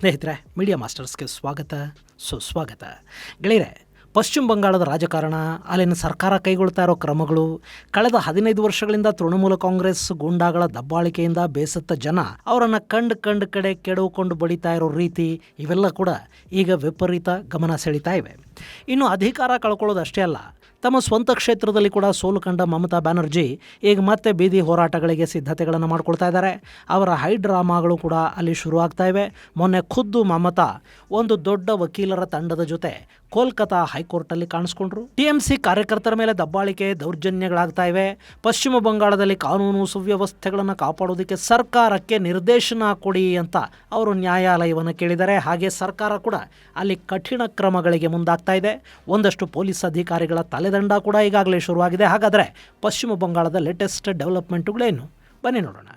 ಸ್ನೇಹಿತರೆ, ಮೀಡಿಯಾ ಮಾಸ್ಟರ್ಸ್ಗೆ ಸ್ವಾಗತ, ಸುಸ್ವಾಗತ. ಗೆಳೆಯರೆ, ಪಶ್ಚಿಮ ಬಂಗಾಳದ ರಾಜಕಾರಣ, ಅಲ್ಲಿನ ಸರ್ಕಾರ ಕೈಗೊಳ್ತಾ ಇರೋ ಕ್ರಮಗಳು, ಕಳೆದ 15 ವರ್ಷಗಳಿಂದ ತೃಣಮೂಲ ಕಾಂಗ್ರೆಸ್ ಗೂಂಡಾಗಳ ದಬ್ಬಾಳಿಕೆಯಿಂದ ಬೇಸತ್ತ ಜನ ಅವರನ್ನು ಕಂಡು ಕಡೆ ಕೆಡವುಕೊಂಡು ಬಡಿತಾ ಇರೋ ರೀತಿ, ಇವೆಲ್ಲ ಕೂಡ ಈಗ ವಿಪರೀತ ಗಮನ ಸೆಳೀತಾ ಇವೆ. ಇನ್ನು ಅಧಿಕಾರ ಕಳ್ಕೊಳ್ಳೋದಷ್ಟೇ ಅಲ್ಲ, ತಮ್ಮ ಸ್ವಂತ ಕ್ಷೇತ್ರದಲ್ಲಿ ಕೂಡ ಸೋಲು ಕಂಡ ಮಮತಾ ಬ್ಯಾನರ್ಜಿ ಈಗ ಮತ್ತೆ ಬೀದಿ ಹೋರಾಟಗಳಿಗೆ ಸಿದ್ಧತೆಗಳನ್ನು ಮಾಡ್ಕೊಳ್ತಾ ಇದ್ದಾರೆ. ಅವರ ಹೈ ಡ್ರಾಮಾಗಳು ಕೂಡ ಅಲ್ಲಿ ಶುರು ಆಗ್ತಾ ಇವೆ. ಮೊನ್ನೆ ಖುದ್ದು ಮಮತಾ ಒಂದು ದೊಡ್ಡ ವಕೀಲರ ತಂಡದ ಜೊತೆ ಕೋಲ್ಕತಾ ಹೈಕೋರ್ಟಲ್ಲಿ ಕಾಣಿಸ್ಕೊಂಡ್ರು. ಟಿಎಂಸಿ ಕಾರ್ಯಕರ್ತರ ಮೇಲೆ ದಬ್ಬಾಳಿಕೆ, ದೌರ್ಜನ್ಯಗಳಾಗ್ತಾ ಇವೆ. ಪಶ್ಚಿಮ ಬಂಗಾಳದಲ್ಲಿ ಕಾನೂನು ಸುವ್ಯವಸ್ಥೆಗಳನ್ನು ಕಾಪಾಡೋದಕ್ಕೆ ಸರ್ಕಾರಕ್ಕೆ ನಿರ್ದೇಶನ ಕೊಡಿ ಅಂತ ಅವರು ನ್ಯಾಯಾಲಯವನ್ನು ಕೇಳಿದ್ದಾರೆ. ಹಾಗೆ ಸರ್ಕಾರ ಕೂಡ ಅಲ್ಲಿ ಕಠಿಣ ಕ್ರಮಗಳಿಗೆ ಮುಂದಾಗ್ತಾ ಇದೆ. ಒಂದಷ್ಟು ಪೊಲೀಸ್ ಅಧಿಕಾರಿಗಳ ತಲೆದಂಡ ಕೂಡ ಈಗಾಗಲೇ ಶುರುವಾಗಿದೆ. ಹಾಗಾದರೆ ಪಶ್ಚಿಮ ಬಂಗಾಳದ ಲೇಟೆಸ್ಟ್ ಡೆವಲಪ್ಮೆಂಟ್ಗಳೇನು, ಬನ್ನಿ ನೋಡೋಣ.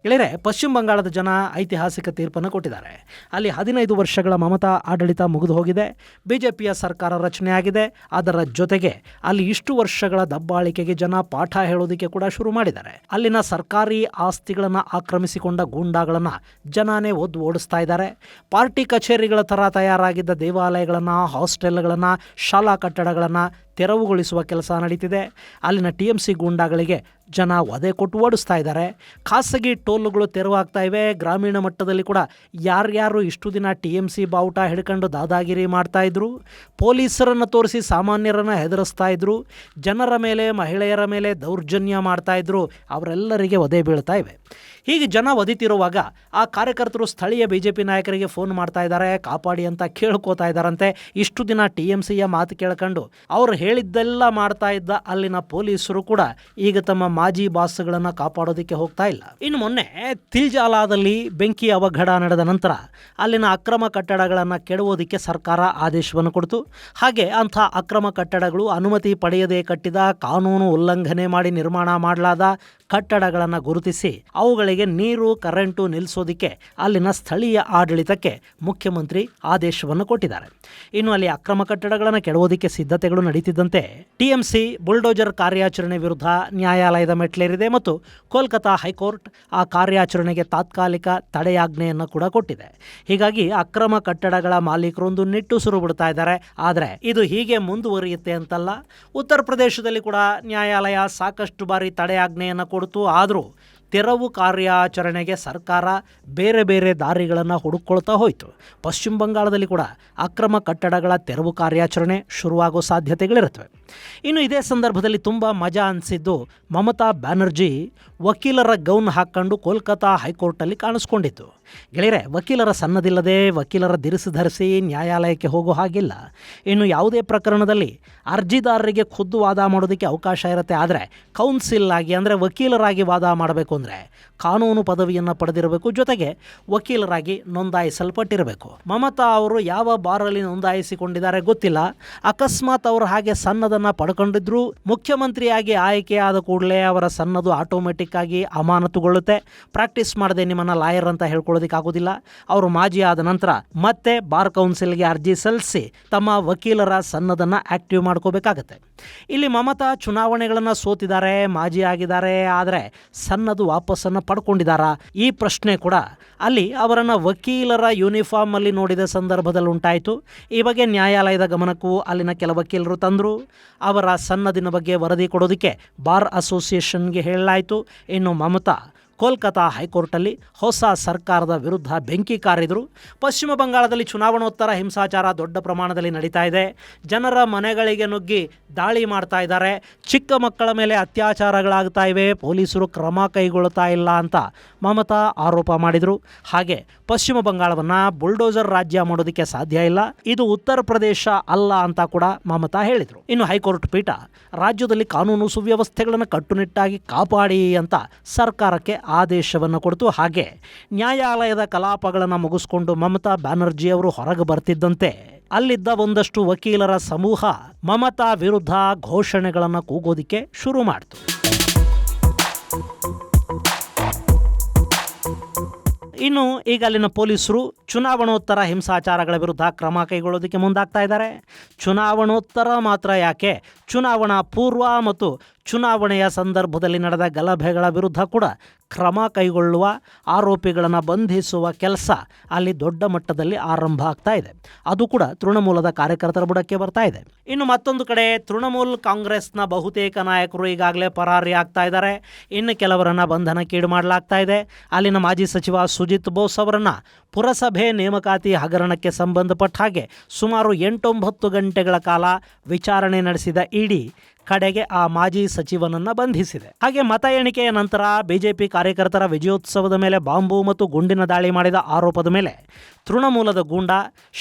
ಗೆಳೆಯರೆ, ಪಶ್ಚಿಮ ಬಂಗಾಳದ ಜನ ಐತಿಹಾಸಿಕ ತೀರ್ಪನ್ನು ಕೊಟ್ಟಿದ್ದಾರೆ. ಅಲ್ಲಿ 15 ವರ್ಷಗಳ ಮಮತಾ ಆಡಳಿತ ಮುಗಿದು ಹೋಗಿದೆ. ಬಿಜೆಪಿಯ ಸರ್ಕಾರ ರಚನೆ ಆಗಿದೆ. ಅದರ ಜೊತೆಗೆ ಅಲ್ಲಿ ಇಷ್ಟು ವರ್ಷಗಳ ದಬ್ಬಾಳಿಕೆಗೆ ಜನ ಪಾಠ ಹೇಳೋದಕ್ಕೆ ಕೂಡ ಶುರು ಮಾಡಿದ್ದಾರೆ. ಅಲ್ಲಿನ ಸರ್ಕಾರಿ ಆಸ್ತಿಗಳನ್ನು ಆಕ್ರಮಿಸಿಕೊಂಡ ಗೂಂಡಾಗಳನ್ನು ಜನನೇ ಒದ್ದು ಓಡಿಸ್ತಾ ಇದ್ದಾರೆ. ಪಾರ್ಟಿ ಕಚೇರಿಗಳ ಥರ ತಯಾರಾಗಿದ್ದ ದೇವಾಲಯಗಳನ್ನು, ಹಾಸ್ಟೆಲ್ಗಳನ್ನು, ಶಾಲಾ ಕಟ್ಟಡಗಳನ್ನು ತೆರವುಗೊಳಿಸುವ ಕೆಲಸ ನಡೀತಿದೆ. ಅಲ್ಲಿನ ಟಿಎಂಸಿ ಗೂಂಡಾಗಳಿಗೆ ಜನ ವಧೆ ಕೊಟ್ಟು ಓಡಿಸ್ತಾ ಇದ್ದಾರೆ. ಖಾಸಗಿ ಟೋಲ್ಗಳು ತೆರವಾಗ್ತಾ ಇವೆ. ಗ್ರಾಮೀಣ ಮಟ್ಟದಲ್ಲಿ ಕೂಡ ಯಾರ್ಯಾರು ಇಷ್ಟು ದಿನ ಟಿಎಂಸಿ ಬಾವುಟ ಹಿಡ್ಕೊಂಡು ದಾದಾಗಿರಿ ಮಾಡ್ತಾ ಇದ್ರು, ಪೊಲೀಸರನ್ನು ತೋರಿಸಿ ಸಾಮಾನ್ಯರನ್ನು ಹೆದರಿಸ್ತಾ ಇದ್ರು, ಜನರ ಮೇಲೆ, ಮಹಿಳೆಯರ ಮೇಲೆ ದೌರ್ಜನ್ಯ ಮಾಡ್ತಾ ಇದ್ರು, ಅವರೆಲ್ಲರಿಗೆ ವಧೆ ಬೀಳ್ತಾ ಇವೆ. ಹೀಗೆ ಜನ ಒದಿತಿರುವಾಗ ಆ ಕಾರ್ಯಕರ್ತರು ಸ್ಥಳೀಯ ಬಿಜೆಪಿ ನಾಯಕರಿಗೆ ಫೋನ್ ಮಾಡ್ತಾ ಇದ್ದಾರೆ, ಕಾಪಾಡಿ ಅಂತ ಕೇಳ್ಕೋತಾ ಇದ್ದಾರಂತೆ. ಇಷ್ಟು ದಿನ ಟಿಎಂಸಿಯ ಮಾತು ಕೇಳ್ಕೊಂಡು ಅವರು ಹೇಳಿದ್ದೆಲ್ಲ ಮಾಡ್ತಾ ಇದ್ದ ಅಲ್ಲಿನ ಪೊಲೀಸರು ಕೂಡ ಈಗ ತಮ್ಮ ಮಾಜಿ ಬಾಸ್ಗಳನ್ನು ಕಾಪಾಡೋದಕ್ಕೆ ಹೋಗ್ತಾ ಇಲ್ಲ. ಇನ್ನು ಮೊನ್ನೆ ತಿಲ್ಜಾಲಾದಲ್ಲಿ ಬೆಂಕಿ ಅವಘಡ ನಡೆದ ನಂತರ ಅಲ್ಲಿನ ಅಕ್ರಮ ಕಟ್ಟಡಗಳನ್ನು ಕೆಡವೋದಕ್ಕೆ ಸರ್ಕಾರ ಆದೇಶವನ್ನು ಕೊಡ್ತು. ಹಾಗೆ ಅಂಥ ಅಕ್ರಮ ಕಟ್ಟಡಗಳು ಅನುಮತಿ ಪಡೆಯದೆ ಕಟ್ಟಿದ, ಕಾನೂನು ಉಲ್ಲಂಘನೆ ಮಾಡಿ ನಿರ್ಮಾಣ ಮಾಡಲಾದ ಕಟ್ಟಡಗಳನ್ನು ಗುರುತಿಸಿ ಅವುಗಳಿಗೆ ನೀರು, ಕರೆಂಟು ನಿಲ್ಲಿಸೋದಕ್ಕೆ ಅಲ್ಲಿನ ಸ್ಥಳೀಯ ಆಡಳಿತಕ್ಕೆ ಮುಖ್ಯಮಂತ್ರಿ ಆದೇಶವನ್ನು ಕೊಟ್ಟಿದ್ದಾರೆ. ಇನ್ನು ಅಲ್ಲಿ ಅಕ್ರಮ ಕಟ್ಟಡಗಳನ್ನು ಕೆಡವೋದಕ್ಕೆ ಸಿದ್ಧತೆಗಳು ನಡೀತಿದ್ದಂತೆ ಟಿಎಂಸಿ ಬುಲ್ಡೋಜರ್ ಕಾರ್ಯಾಚರಣೆ ವಿರುದ್ಧ ನ್ಯಾಯಾಲಯದ ಮೆಟ್ಲೇರಿದೆ ಮತ್ತು ಕೋಲ್ಕತಾ ಹೈಕೋರ್ಟ್ ಆ ಕಾರ್ಯಾಚರಣೆಗೆ ತಾತ್ಕಾಲಿಕ ತಡೆಯಾಜ್ಞೆಯನ್ನು ಕೂಡ ಕೊಟ್ಟಿದೆ. ಹೀಗಾಗಿ ಅಕ್ರಮ ಕಟ್ಟಡಗಳ ಮಾಲೀಕರೊಂದು ನಿಟ್ಟುಸಿರು ಬಿಡ್ತಾ ಇದ್ದಾರೆ. ಆದರೆ ಇದು ಹೀಗೆ ಮುಂದುವರಿಯುತ್ತೆ ಅಂತಲ್ಲ. ಉತ್ತರ ಪ್ರದೇಶದಲ್ಲಿ ಕೂಡ ನ್ಯಾಯಾಲಯ ಸಾಕಷ್ಟು ಬಾರಿ ತಡೆಯಾಜ್ಞೆಯನ್ನು ಕೊಡ್ತು. ಆದರೂ ತೆರವು ಕಾರ್ಯಾಚರಣೆಗೆ ಸರ್ಕಾರ ಬೇರೆ ಬೇರೆ ದಾರಿಗಳನ್ನು ಹುಡುಕೊಳ್ತಾ ಹೋಯಿತು. ಪಶ್ಚಿಮ ಬಂಗಾಳದಲ್ಲಿ ಕೂಡ ಅಕ್ರಮ ಕಟ್ಟಡಗಳ ತೆರವು ಕಾರ್ಯಾಚರಣೆ ಶುರುವಾಗೋ ಸಾಧ್ಯತೆಗಳಿರುತ್ತವೆ. ಇನ್ನು ಇದೇ ಸಂದರ್ಭದಲ್ಲಿ ತುಂಬ ಮಜಾ ಅನಿಸಿದ್ದು, ಮಮತಾ ಬ್ಯಾನರ್ಜಿ ವಕೀಲರ ಗೌನ್ ಹಾಕ್ಕೊಂಡು ಕೋಲ್ಕತಾ ಹೈಕೋರ್ಟಲ್ಲಿ ಕಾಣಿಸ್ಕೊಂಡಿದ್ದು. ಗೆಳೆಯರೆ, ವಕೀಲರ ಸನ್ನದಿಲ್ಲದೆ, ವಕೀಲರ ದಿರಿಸು ಧರಿಸಿ ನ್ಯಾಯಾಲಯಕ್ಕೆ ಹೋಗೋ ಹಾಗಿಲ್ಲ. ಇನ್ನು ಯಾವುದೇ ಪ್ರಕರಣದಲ್ಲಿ ಅರ್ಜಿದಾರರಿಗೆ ಖುದ್ದು ವಾದ ಮಾಡೋದಕ್ಕೆ ಅವಕಾಶ ಇರುತ್ತೆ. ಆದರೆ ಕೌನ್ಸಿಲ್ ಆಗಿ, ಅಂದರೆ ವಕೀಲರಾಗಿ ವಾದ ಮಾಡಬೇಕು ಅಂದರೆ ಕಾನೂನು ಪದವಿಯನ್ನು ಪಡೆದಿರಬೇಕು, ಜೊತೆಗೆ ವಕೀಲರಾಗಿ ನೋಂದಾಯಿಸಲ್ಪಟ್ಟಿರಬೇಕು. ಮಮತಾ ಅವರು ಯಾವ ಬಾರಲ್ಲಿ ನೋಂದಾಯಿಸಿಕೊಂಡಿದ್ದಾರೆ ಗೊತ್ತಿಲ್ಲ. ಅಕಸ್ಮಾತ್ ಅವರು ಹಾಗೆ ಸನ್ನದನ್ನು ಪಡ್ಕೊಂಡಿದ್ರು, ಮುಖ್ಯಮಂತ್ರಿಯಾಗಿ ಆಯ್ಕೆಯಾದ ಕೂಡಲೇ ಅವರ ಸನ್ನದು ಆಟೋಮೆಟಿಕ್ ಆಗಿ ಅಮಾನತುಗೊಳ್ಳುತ್ತೆ. ಪ್ರಾಕ್ಟೀಸ್ ಮಾಡದೆ ನಿಮ್ಮನ್ನು ಲಾಯರ್ ಅಂತ ಹೇಳ್ಕೊಳ್ಳೋದಕ್ಕಾಗೋದಿಲ್ಲ. ಅವರು ಮಾಜಿ ಆದ ನಂತರ ಮತ್ತೆ ಬಾರ್ ಕೌನ್ಸಿಲ್ಗೆ ಅರ್ಜಿ ಸಲ್ಲಿಸಿ ತಮ್ಮ ವಕೀಲರ ಸನ್ನದನ್ನು ಆಕ್ಟಿವ್ ಮಾಡ್ಕೋಬೇಕಾಗತ್ತೆ. ಇಲ್ಲಿ ಮಮತಾ ಚುನಾವಣೆಗಳನ್ನು ಸೋತಿದ್ದಾರೆ, ಮಾಜಿ ಆಗಿದ್ದಾರೆ, ಆದರೆ ಸನ್ನದು ವಾಪಸ್ಸನ್ನು ಪಡ್ಕೊಂಡಿದ್ದಾರಾ? ಈ ಪ್ರಶ್ನೆ ಕೂಡ ಅಲ್ಲಿ ಅವರನ್ನು ವಕೀಲರ ಯೂನಿಫಾರ್ಮ್ ಅಲ್ಲಿ ನೋಡಿದ ಸಂದರ್ಭದಲ್ಲಿ ಉಂಟಾಯಿತು. ಈ ಬಗ್ಗೆ ನ್ಯಾಯಾಲಯದ ಗಮನಕ್ಕೂ ಅಲ್ಲಿನ ಕೆಲ ವಕೀಲರು ತಂದರು. ಅವರ ಸನ್ನದಿನ ಬಗ್ಗೆ ವರದಿ ಕೊಡೋದಕ್ಕೆ ಬಾರ್ ಅಸೋಸಿಯೇಷನ್ಗೆ ಹೇಳಲಾಯಿತು. ಇನ್ನು ಮಮತಾ ಕೋಲ್ಕತಾ ಹೈಕೋರ್ಟಲ್ಲಿ ಹೊಸ ಸರ್ಕಾರದ ವಿರುದ್ಧ ಬೆಂಕಿ ಕಾರಿದರು. ಪಶ್ಚಿಮ ಬಂಗಾಳದಲ್ಲಿ ಚುನಾವಣೋತ್ತರ ಹಿಂಸಾಚಾರ ದೊಡ್ಡ ಪ್ರಮಾಣದಲ್ಲಿ ನಡೀತಾ ಇದೆ. ಜನರ ಮನೆಗಳಿಗೆ ನುಗ್ಗಿ ದಾಳಿ ಮಾಡ್ತಾ ಇದ್ದಾರೆ. ಚಿಕ್ಕ ಮಕ್ಕಳ ಮೇಲೆ ಅತ್ಯಾಚಾರಗಳಾಗ್ತಾ ಇವೆ. ಪೊಲೀಸರು ಕ್ರಮ ಕೈಗೊಳ್ಳುತ್ತಾ ಇಲ್ಲ ಅಂತ ಮಮತಾ ಆರೋಪ ಮಾಡಿದರು. ಹಾಗೆ ಪಶ್ಚಿಮ ಬಂಗಾಳವನ್ನು ಬುಲ್ಡೋಜರ್ ರಾಜ್ಯ ಮಾಡೋದಕ್ಕೆ ಸಾಧ್ಯ ಇಲ್ಲ, ಇದು ಉತ್ತರ ಪ್ರದೇಶ ಅಲ್ಲ ಅಂತ ಕೂಡ ಮಮತಾ ಹೇಳಿದರು. ಇನ್ನು ಹೈಕೋರ್ಟ್ ಪೀಠ ರಾಜ್ಯದಲ್ಲಿ ಕಾನೂನು ಸುವ್ಯವಸ್ಥೆಗಳನ್ನು ಕಟ್ಟುನಿಟ್ಟಾಗಿ ಕಾಪಾಡಿ ಅಂತ ಸರ್ಕಾರಕ್ಕೆ ಆದೇಶವನ್ನು ಕೊಡ್ತು. ಹಾಗೆ ನ್ಯಾಯಾಲಯದ ಕಲಾಪಗಳನ್ನು ಮುಗಿಸ್ಕೊಂಡು ಮಮತಾ ಬ್ಯಾನರ್ಜಿ ಅವರು ಹೊರಗೆ ಬರ್ತಿದ್ದಂತೆ ಅಲ್ಲಿದ್ದ ಒಂದಷ್ಟು ವಕೀಲರ ಸಮೂಹ ಮಮತಾ ವಿರುದ್ಧ ಘೋಷಣೆಗಳನ್ನು ಕೂಗೋದಿಕ್ಕೆ ಶುರು ಮಾಡಿತು. ಇನ್ನು ಈಗ ಅಲ್ಲಿನ ಪೊಲೀಸರು ಚುನಾವಣೋತ್ತರ ಹಿಂಸಾಚಾರಗಳ ವಿರುದ್ಧ ಕ್ರಮ ಕೈಗೊಳ್ಳೋದಕ್ಕೆ ಮುಂದಾಗ್ತಾ ಇದ್ದಾರೆ. ಚುನಾವಣೋತ್ತರ ಮಾತ್ರ ಯಾಕೆ, ಚುನಾವಣಾ ಪೂರ್ವ ಮತ್ತು ಚುನಾವಣೆಯ ಸಂದರ್ಭದಲ್ಲಿ ನಡೆದ ಗಲಭೆಗಳ ವಿರುದ್ಧ ಕೂಡ ಕ್ರಮ ಕೈಗೊಳ್ಳುವ, ಆರೋಪಿಗಳನ್ನು ಬಂಧಿಸುವ ಕೆಲಸ ಅಲ್ಲಿ ದೊಡ್ಡ ಮಟ್ಟದಲ್ಲಿ ಆರಂಭ ಆಗ್ತಾ ಇದೆ. ಅದು ಕೂಡ ತೃಣಮೂಲದ ಕಾರ್ಯಕರ್ತರ ಬುಡಕ್ಕೆ ಬರ್ತಾ ಇದೆ. ಇನ್ನು ಮತ್ತೊಂದು ಕಡೆ ತೃಣಮೂಲ್ ಕಾಂಗ್ರೆಸ್ನ ಬಹುತೇಕ ನಾಯಕರು ಈಗಾಗಲೇ ಪರಾರಿ ಆಗ್ತಾ ಇದ್ದಾರೆ. ಇನ್ನು ಕೆಲವರನ್ನು ಬಂಧನಕ್ಕೀಡು ಮಾಡಲಾಗ್ತಾ ಇದೆ. ಅಲ್ಲಿನ ಮಾಜಿ ಸಚಿವ ಸುಜಿತ್ ಬೋಸ್ ಅವರನ್ನು ಪುರಸಭೆ ನೇಮಕಾತಿ ಹಗರಣಕ್ಕೆ ಸಂಬಂಧಪಟ್ಟ ಹಾಗೆ ಸುಮಾರು 8-9 ಗಂಟೆಗಳ ಕಾಲ ವಿಚಾರಣೆ ನಡೆಸಿದ ಇಡಿ ಕಡೆಗೆ ಆ ಮಾಜಿ ಸಚಿವನನ್ನು ಬಂಧಿಸಿದೆ. ಹಾಗೆ ಮತ ಎಣಿಕೆಯ ನಂತರ ಬಿಜೆಪಿ ಕಾರ್ಯಕರ್ತರ ವಿಜಯೋತ್ಸವದ ಮೇಲೆ ಬಾಂಬು ಮತ್ತು ಗುಂಡಿನ ದಾಳಿ ಮಾಡಿದ ಆರೋಪದ ಮೇಲೆ ತೃಣಮೂಲದ ಗೂಂಡ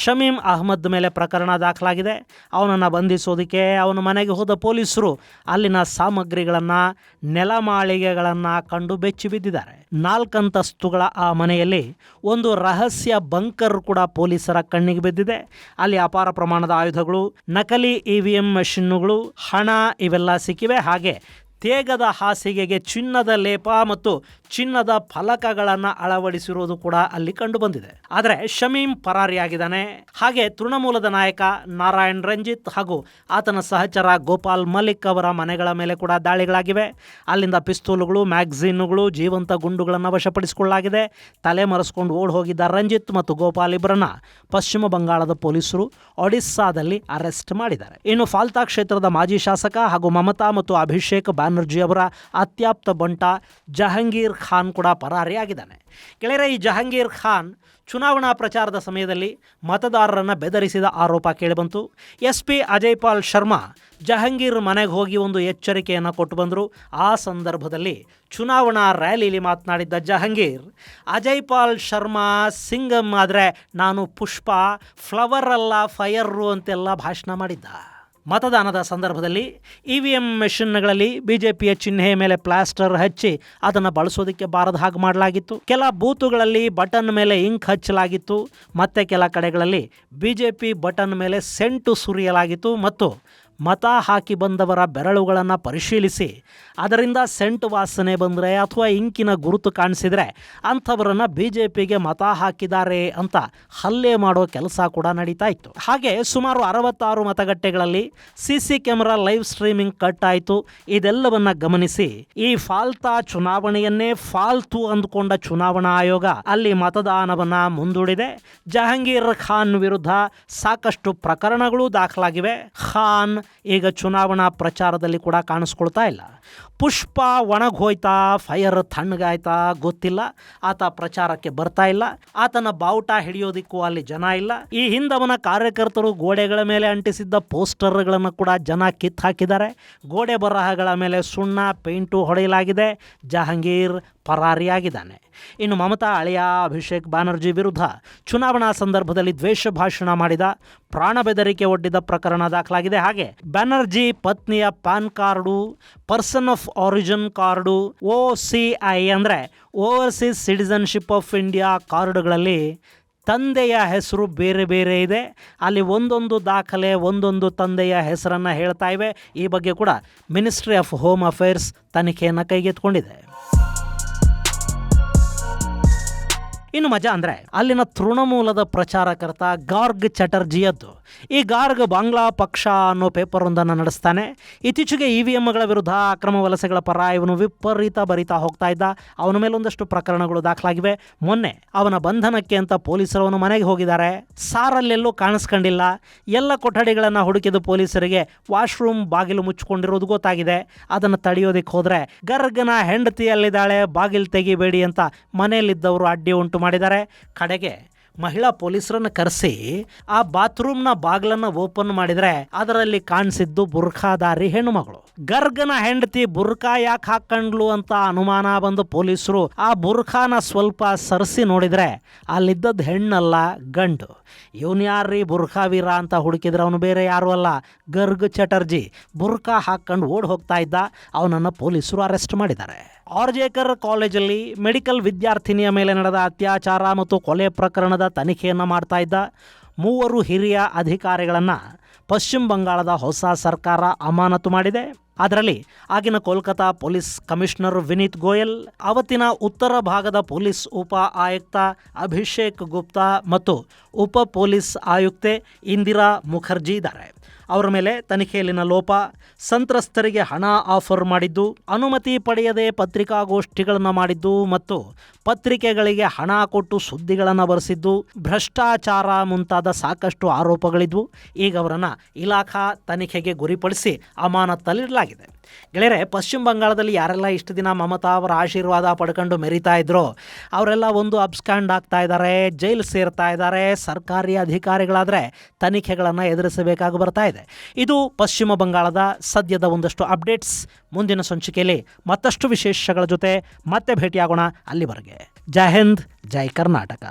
ಶಮೀಂ ಅಹ್ಮದ್ ಮೇಲೆ ಪ್ರಕರಣ ದಾಖಲಾಗಿದೆ. ಅವನನ್ನು ಬಂಧಿಸೋದಕ್ಕೆ ಅವನ ಮನೆಗೆ ಹೋದ ಪೊಲೀಸರು ಅಲ್ಲಿನ ಸಾಮಗ್ರಿಗಳನ್ನು, ನೆಲಮಾಳಿಗೆಗಳನ್ನು ಕಂಡು ಬೆಚ್ಚಿ ಬಿದ್ದಿದ್ದಾರೆ. 4 ಅಂತಸ್ತುಗಳ ಆ ಮನೆಯಲ್ಲಿ ಒಂದು ರಹಸ್ಯ ಬಂಕರ್ ಕೂಡ ಪೊಲೀಸರ ಕಣ್ಣಿಗೆ ಬಿದ್ದಿದೆ. ಅಲ್ಲಿ ಅಪಾರ ಪ್ರಮಾಣದ ಆಯುಧಗಳು, ನಕಲಿ EVM ಮೆಷಿನ್ನುಗಳು, ಹಣ ಇವೆಲ್ಲ ಸಿಕ್ಕಿವೆ. ಹಾಗೆ ತೇಗದ ಹಾಸಿಗೆಗೆ ಚಿನ್ನದ ಲೇಪ ಮತ್ತು ಚಿನ್ನದ ಫಲಕಗಳನ್ನು ಅಳವಡಿಸಿರುವುದು ಕೂಡ ಅಲ್ಲಿ ಕಂಡು ಬಂದಿದೆ. ಆದರೆ ಶಮೀಂ ಪರಾರಿಯಾಗಿದ್ದಾನೆ. ಹಾಗೆ ತೃಣಮೂಲದ ನಾಯಕ ನಾರಾಯಣ್ ರಂಜಿತ್ ಹಾಗೂ ಆತನ ಸಹಚರ ಗೋಪಾಲ್ ಮಲಿಕ್ ಅವರ ಮನೆಗಳ ಮೇಲೆ ಕೂಡ ದಾಳಿಗಳಾಗಿವೆ. ಅಲ್ಲಿಂದ ಪಿಸ್ತೂಲುಗಳು, ಮ್ಯಾಗ್ಝೀನುಗಳು, ಜೀವಂತ ಗುಂಡುಗಳನ್ನು ವಶಪಡಿಸಿಕೊಳ್ಳಲಾಗಿದೆ. ತಲೆ ಮರೆಸ್ಕೊಂಡು ಓಡ್ ಹೋಗಿದ್ದ ರಂಜಿತ್ ಮತ್ತು ಗೋಪಾಲ್ ಇಬ್ಬರನ್ನ ಪಶ್ಚಿಮ ಬಂಗಾಳದ ಪೊಲೀಸರು ಒಡಿಸ್ಸಾದಲ್ಲಿ ಅರೆಸ್ಟ್ ಮಾಡಿದ್ದಾರೆ. ಇನ್ನು ಫಾಲ್ತಾ ಕ್ಷೇತ್ರದ ಮಾಜಿ ಶಾಸಕ ಹಾಗೂ ಮಮತಾ ಮತ್ತು ಅಭಿಷೇಕ್ ಬ್ಯಾನರ್ಜಿ ಅವರ ಅತ್ಯಾಪ್ತ ಬಂಟ ಜಹಂಗೀರ್ ಖಾನ್ ಕೂಡ ಪರಾರಿಯಾಗಿದ್ದಾನೆ. ಗೆಳೆಯರೆ, ಈ ಜಹಂಗೀರ್ ಖಾನ್ ಚುನಾವಣಾ ಪ್ರಚಾರದ ಸಮಯದಲ್ಲಿ ಮತದಾರರನ್ನು ಬೆದರಿಸಿದ ಆರೋಪ ಕೇಳಿಬಂತು. SP ಅಜಯ್ ಪಾಲ್ ಶರ್ಮಾ ಜಹಂಗೀರ್ ಮನೆಗೆ ಹೋಗಿ ಒಂದು ಎಚ್ಚರಿಕೆಯನ್ನು ಕೊಟ್ಟು ಬಂದರು. ಆ ಸಂದರ್ಭದಲ್ಲಿ ಚುನಾವಣಾ ರ್ಯಾಲಿಯಲ್ಲಿ ಮಾತನಾಡಿದ್ದ ಜಹಂಗೀರ್, ಅಜಯ್ ಪಾಲ್ ಶರ್ಮಾ ಸಿಂಗಮ್ ಆದರೆ ನಾನು ಪುಷ್ಪ, ಫ್ಲವರ್ ಅಲ್ಲ ಫೈರು ಅಂತೆಲ್ಲ ಭಾಷಣ ಮಾಡಿದ್ದ. ಮತದಾನದ ಸಂದರ್ಭದಲ್ಲಿ EVM ಮೆಷಿನ್ಗಳಲ್ಲಿ ಬಿಜೆಪಿಯ ಚಿಹ್ನೆ ಮೇಲೆ ಪ್ಲಾಸ್ಟರ್ ಹಚ್ಚಿ ಅದನ್ನು ಬಳಸೋದಕ್ಕೆ ಬಾರದ ಹಾಗೆ ಮಾಡಲಾಗಿತ್ತು. ಕೆಲ ಬೂತುಗಳಲ್ಲಿ ಬಟನ್ ಮೇಲೆ ಇಂಕ್ ಹಚ್ಚಲಾಗಿತ್ತು. ಮತ್ತೆ ಕೆಲ ಕಡೆಗಳಲ್ಲಿ ಬಿಜೆಪಿ ಬಟನ್ ಮೇಲೆ ಸೆಂಟು ಸುರಿಯಲಾಗಿತ್ತು ಮತ್ತು ಮತ ಹಾಕಿ ಬಂದವರ ಬೆರಳುಗಳನ್ನು ಪರಿಶೀಲಿಸಿ ಅದರಿಂದ ಸೆಂಟ್ ವಾಸನೆ ಬಂದರೆ ಅಥವಾ ಇಂಕಿನ ಗುರುತು ಕಾಣಿಸಿದರೆ ಅಂಥವರನ್ನು BJPಗೆ ಮತ ಹಾಕಿದ್ದಾರೆ ಅಂತ ಹಲ್ಲೆ ಮಾಡೋ ಕೆಲಸ ಕೂಡ ನಡೀತಾ ಇತ್ತು. ಹಾಗೆ ಸುಮಾರು 66 ಮತಗಟ್ಟೆಗಳಲ್ಲಿ CC camera live streaming cut ಆಯಿತು. ಇದೆಲ್ಲವನ್ನ ಗಮನಿಸಿ ಈ ಫಾಲ್ತಾ ಚುನಾವಣೆಯನ್ನೇ ಫಾಲ್ತು ಅಂದುಕೊಂಡ ಚುನಾವಣಾ ಆಯೋಗ ಅಲ್ಲಿ ಮತದಾನವನ್ನು ಮುಂದೂಡಿದೆ. ಜಹಂಗೀರ್ ಖಾನ್ ವಿರುದ್ಧ ಸಾಕಷ್ಟು ಪ್ರಕರಣಗಳು ದಾಖಲಾಗಿವೆ. ಖಾನ್ ಈಗ ಚುನಾವಣಾ ಪ್ರಚಾರದಲ್ಲಿ ಕೂಡ ಕಾಣಿಸ್ಕೊಳ್ತಾ ಇಲ್ಲ. ಪುಷ್ಪ ಒಣಗೋಯ್ತಾ, ಫೈರ್ ತಣ್ಣಗಾಯ್ತಾ ಗೊತ್ತಿಲ್ಲ. ಆತ ಪ್ರಚಾರಕ್ಕೆ ಬರ್ತಾ ಇಲ್ಲ. ಆತನ ಬಾವುಟ ಹಿಡಿಯೋದಿಕ್ಕೂ ಅಲ್ಲಿ ಜನ ಇಲ್ಲ. ಈ ಹಿಂದವನ ಕಾರ್ಯಕರ್ತರು ಗೋಡೆಗಳ ಮೇಲೆ ಅಂಟಿಸಿದ್ದ ಪೋಸ್ಟರ್ಗಳನ್ನು ಕೂಡ ಜನ ಕಿತ್ತು ಹಾಕಿದ್ದಾರೆ. ಗೋಡೆ ಬರಹಗಳ ಮೇಲೆ ಸುಣ್ಣ ಪೇಂಟು ಹೊಡೆಯಲಾಗಿದೆ. ಜಹಂಗೀರ್ ಪರಾರಿಯಾಗಿದ್ದಾನೆ. ಇನ್ನು ಮಮತಾ ಅಳಿಯ ಅಭಿಷೇಕ್ ಬ್ಯಾನರ್ಜಿ ವಿರುದ್ಧ ಚುನಾವಣಾ ಸಂದರ್ಭದಲ್ಲಿ ದ್ವೇಷ ಭಾಷಣ ಮಾಡಿದ, ಪ್ರಾಣ ಬೆದರಿಕೆ ಒಡ್ಡಿದ ಪ್ರಕರಣ ದಾಖಲಾಗಿದೆ. ಹಾಗೆ ಬ್ಯಾನರ್ಜಿ ಪತ್ನಿಯ PAN card, person of origin card, OCI ಅಂದರೆ ಓವರ್ಸೀಸ್ ಸಿಟಿಸನ್ಶಿಪ್ ಆಫ್ ಇಂಡಿಯಾ ಕಾರ್ಡುಗಳಲ್ಲಿ ತಂದೆಯ ಹೆಸರು ಬೇರೆ ಬೇರೆ ಇದೆ. ಅಲ್ಲಿ ಒಂದೊಂದು ದಾಖಲೆ ಒಂದೊಂದು ತಂದೆಯ ಹೆಸರನ್ನು ಹೇಳ್ತಾ ಇವೆ. ಈ ಬಗ್ಗೆ ಕೂಡ ಮಿನಿಸ್ಟ್ರಿ ಆಫ್ ಹೋಮ್ ಅಫೇರ್ಸ್ ತನಿಖೆಯನ್ನು ಕೈಗೆತ್ತಿಕೊಂಡಿದೆ. ಇನ್ನು ಮಜಾ ಅಂದರೆ ಅಲ್ಲಿನ ತೃಣಮೂಲದ ಪ್ರಚಾರಕರ್ತ ಗಾರ್ಗ್ ಚಟರ್ಜಿಯದ್ದು. ಈ ಗಾರ್ಗ್ ಬಾಂಗ್ಲಾ ಪಕ್ಷ ಅನ್ನೋ ಪೇಪರ್ ಒಂದನ್ನು ನಡೆಸ್ತಾನೆ. ಇತ್ತೀಚೆಗೆ EVMಗಳ ವಿರುದ್ಧ ಅಕ್ರಮ ವಲಸೆಗಳ ಪರ ಇವನು ವಿಪರೀತ ಬರಿತಾ ಹೋಗ್ತಾ ಇದ್ದ. ಅವನ ಮೇಲೆ ಒಂದಷ್ಟು ಪ್ರಕರಣಗಳು ದಾಖಲಾಗಿವೆ. ಮೊನ್ನೆ ಅವನ ಬಂಧನಕ್ಕೆ ಅಂತ ಪೊಲೀಸರು ಅವನ ಮನೆಗೆ ಹೋಗಿದ್ದಾರೆ. ಸಾರಲ್ಲೆಲ್ಲೂ ಕಾಣಿಸ್ಕೊಂಡಿಲ್ಲ. ಎಲ್ಲ ಕೊಠಡಿಗಳನ್ನು ಹುಡುಕಿದ ಪೊಲೀಸರಿಗೆ ವಾಶ್ರೂಮ್ ಬಾಗಿಲು ಮುಚ್ಚಿಕೊಂಡಿರೋದು ಗೊತ್ತಾಗಿದೆ. ಅದನ್ನು ತಡೆಯೋದಕ್ಕೆ ಹೋದರೆ ಗರ್ಗನ ಹೆಂಡತಿಯಲ್ಲಿದ್ದಾಳೆ, ಬಾಗಿಲು ತೆಗಿಬೇಡಿ ಅಂತ ಮನೆಯಲ್ಲಿದ್ದವರು ಅಡ್ಡಿ ಉಂಟು ಮಾಡಿದ್ದಾರೆ. ಕಡೆಗೆ ಮಹಿಳಾ ಪೊಲೀಸರನ್ನು ಕರೆಸಿ ಆ ಬಾತ್ರೂಮ್ನ ಬಾಗಿಲನ್ನು ಓಪನ್ ಮಾಡಿದರೆ ಅದರಲ್ಲಿ ಕಾಣಿಸಿದ್ದು ಬುರ್ಖಾದಾರಿ ಹೆಣ್ಣುಮಗಳು. ಗರ್ಗನ ಹೆಂಡತಿ ಬುರ್ಖಾ ಯಾಕೆ ಹಾಕೊಂಡ್ಲು ಅಂತ ಅನುಮಾನ ಬಂದು ಪೊಲೀಸರು ಆ ಬುರ್ಖಾನ ಸ್ವಲ್ಪ ಸರಿಸಿ ನೋಡಿದರೆ ಅಲ್ಲಿದ್ದದ್ದು ಹೆಣ್ಣಲ್ಲ, ಗಂಡು. ಇವನು ಯಾರ್ರೀ ಬುರ್ಖಾ ವೀರ ಅಂತ ಹುಡುಕಿದ್ರೆ ಅವನು ಬೇರೆ ಯಾರು ಅಲ್ಲ, ಗರ್ಗ್ ಚಟರ್ಜಿ. ಬುರ್ಖಾ ಹಾಕೊಂಡು ಓಡ್ ಹೋಗ್ತಾ ಇದ್ದ. ಅವನನ್ನು ಪೊಲೀಸರು ಅರೆಸ್ಟ್ ಮಾಡಿದ್ದಾರೆ. ಆರ್ಜೇಕರ್ ಕಾಲೇಜಲ್ಲಿ ಮೆಡಿಕಲ್ ವಿದ್ಯಾರ್ಥಿನಿಯ ಮೇಲೆ ನಡೆದ ಅತ್ಯಾಚಾರ ಮತ್ತು ಕೊಲೆ ಪ್ರಕರಣದ ತನಿಖೆಯನ್ನು ಮಾಡ್ತಾ ಇದ್ದ 3 ಹಿರಿಯ ಅಧಿಕಾರಿಗಳನ್ನು ಪಶ್ಚಿಮ ಬಂಗಾಳದ ಹೊಸ ಸರ್ಕಾರ ಅಮಾನತು ಮಾಡಿದೆ. ಅದರಲ್ಲಿ ಆಗಿನ ಕೋಲ್ಕತಾ ಪೊಲೀಸ್ ಕಮಿಷನರ್ ವಿನೀತ್ ಗೋಯಲ್, ಅವತ್ತಿನ ಉತ್ತರ ಭಾಗದ ಪೊಲೀಸ್ ಉಪ ಆಯುಕ್ತ ಅಭಿಷೇಕ್ ಗುಪ್ತಾ ಮತ್ತು ಉಪ ಪೊಲೀಸ್ ಆಯುಕ್ತೆ ಇಂದಿರಾ ಮುಖರ್ಜಿ ಇದ್ದಾರೆ. ಅವರ ಮೇಲೆ ತನಿಖೆಯಲ್ಲಿನ ಲೋಪ, ಸಂತ್ರಸ್ತರಿಗೆ ಹಣ ಆಫರ್ ಮಾಡಿದ್ದು, ಅನುಮತಿ ಪಡೆಯದೆ ಪತ್ರಿಕಾಗೋಷ್ಠಿಗಳನ್ನು ಮಾಡಿದ್ದು ಮತ್ತು ಪತ್ರಿಕೆಗಳಿಗೆ ಹಣ ಕೊಟ್ಟು ಸುದ್ದಿಗಳನ್ನು ಬರೆಸಿದ್ದು, ಭ್ರಷ್ಟಾಚಾರ ಮುಂತಾದ ಸಾಕಷ್ಟು ಆರೋಪಗಳಿದ್ವು. ಈಗ ಅವರನ್ನು ಇಲಾಖಾ ತನಿಖೆಗೆ ಗುರಿಪಡಿಸಿ ಅಮಾನತ್ತಲ್ಲಿಡಲಾಗಿದೆ. ಗೆಳೆಯರೆ, ಪಶ್ಚಿಮ ಬಂಗಾಳದಲ್ಲಿ ಯಾರೆಲ್ಲ ಇಷ್ಟು ದಿನ ಮಮತಾ ಅವರ ಆಶೀರ್ವಾದ ಪಡ್ಕೊಂಡು ಮೆರಿತಾ ಇದ್ರು ಅವರೆಲ್ಲ ಒಂದು ಅಬ್ಸ್ಕ್ಯಾಂಡ್ ಆಗ್ತಾ ಇದ್ದಾರೆ, ಜೈಲು ಸೇರ್ತಾ ಇದ್ದಾರೆ. ಸರ್ಕಾರಿ ಅಧಿಕಾರಿಗಳಾದರೆ ತನಿಖೆಗಳನ್ನು ಎದುರಿಸಬೇಕಾಗಿ ಬರ್ತಾ ಇದೆ. ಇದು ಪಶ್ಚಿಮ ಬಂಗಾಳದ ಸದ್ಯದ ಒಂದಷ್ಟು ಅಪ್ಡೇಟ್ಸ್. ಮುಂದಿನ ಸಂಚಿಕೆಯಲ್ಲಿ ಮತ್ತಷ್ಟು ವಿಶೇಷಗಳ ಜೊತೆ ಮತ್ತೆ ಭೇಟಿಯಾಗೋಣ. ಅಲ್ಲಿವರೆಗೆ ಜೈ ಹಿಂದ್, ಜೈ ಕರ್ನಾಟಕ.